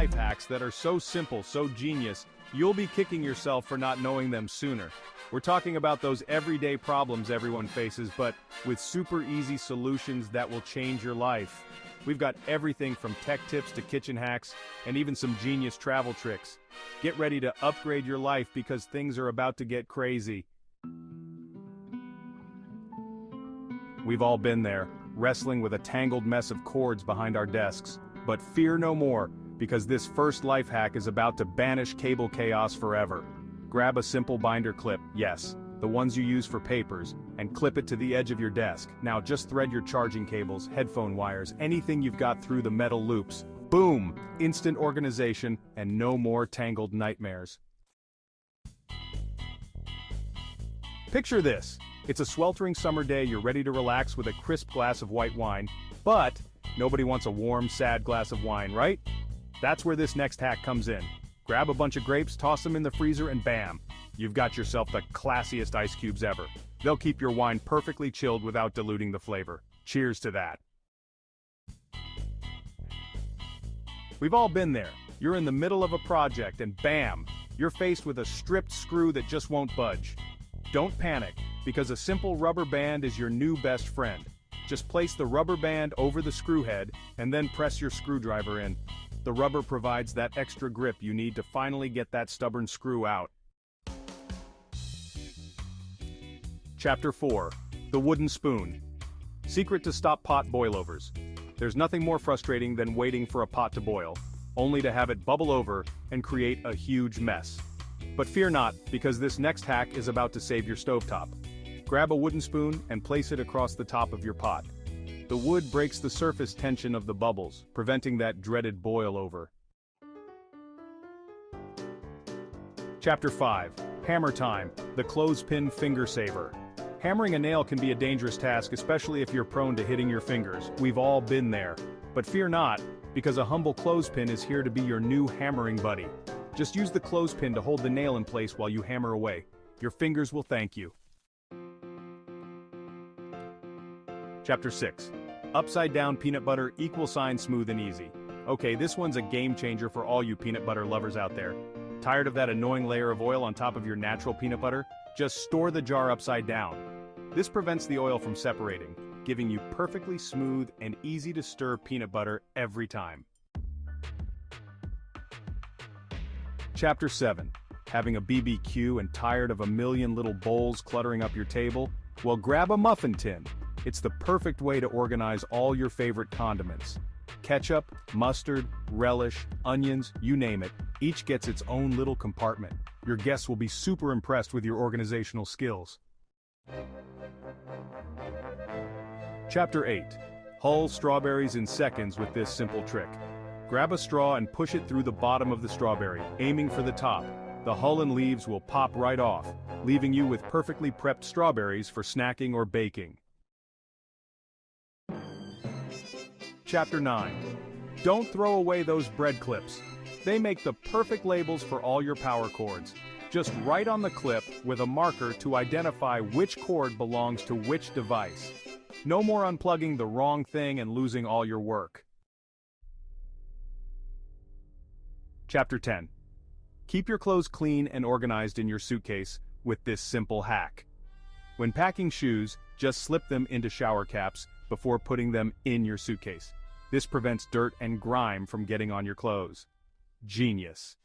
life hacks that are so simple, so genius, you'll be kicking yourself for not knowing them sooner. We're talking about those everyday problems everyone faces, but with super easy solutions that will change your life. We've got everything from tech tips to kitchen hacks, and even some genius travel tricks. Get ready to upgrade your life because things are about to get crazy. We've all been there, wrestling with a tangled mess of cords behind our desks. But fear no more, because this first life hack is about to banish cable chaos forever. Grab a simple binder clip, yes, the ones you use for papers, and clip it to the edge of your desk. Now just thread your charging cables, headphone wires, anything you've got through the metal loops. Boom! Instant organization, and no more tangled nightmares. Picture this. It's a sweltering summer day, you're ready to relax with a crisp glass of white wine, but nobody wants a warm, sad glass of wine, right? That's where this next hack comes in. Grab a bunch of grapes, toss them in the freezer, and bam! You've got yourself the classiest ice cubes ever. They'll keep your wine perfectly chilled without diluting the flavor. Cheers to that. We've all been there. You're in the middle of a project and bam! You're faced with a stripped screw that just won't budge. Don't panic, because a simple rubber band is your new best friend. Just place the rubber band over the screw head and then press your screwdriver in. The rubber provides that extra grip you need to finally get that stubborn screw out. Chapter 4. The Wooden Spoon. Secret to stop pot boilovers. There's nothing more frustrating than waiting for a pot to boil, only to have it bubble over and create a huge mess. But fear not, because this next hack is about to save your stovetop. Grab a wooden spoon and place it across the top of your pot. The wood breaks the surface tension of the bubbles, preventing that dreaded boil over. Chapter 5. Hammer Time, the Clothespin Finger Saver. Hammering a nail can be a dangerous task, especially if you're prone to hitting your fingers. We've all been there. But fear not, because a humble clothespin is here to be your new hammering buddy. Just use the clothespin to hold the nail in place while you hammer away. Your fingers will thank you. Chapter 6. Upside down peanut butter, =, smooth and easy. Okay, this one's a game changer for all you peanut butter lovers out there. Tired of that annoying layer of oil on top of your natural peanut butter? Just store the jar upside down. This prevents the oil from separating, giving you perfectly smooth and easy to stir peanut butter every time. Chapter 7. Having a BBQ and tired of a million little bowls cluttering up your table? Well, grab a muffin tin. It's the perfect way to organize all your favorite condiments. Ketchup, mustard, relish, onions, you name it, each gets its own little compartment. Your guests will be super impressed with your organizational skills. Chapter 8. Hull strawberries in seconds with this simple trick. Grab a straw and push it through the bottom of the strawberry, aiming for the top. The hull and leaves will pop right off, leaving you with perfectly prepped strawberries for snacking or baking. Chapter 9. Don't throw away those bread clips. They make the perfect labels for all your power cords. Just write on the clip with a marker to identify which cord belongs to which device. No more unplugging the wrong thing and losing all your work. Chapter 10. Keep your clothes clean and organized in your suitcase with this simple hack. When packing shoes, just slip them into shower caps before putting them in your suitcase. This prevents dirt and grime from getting on your clothes. Genius.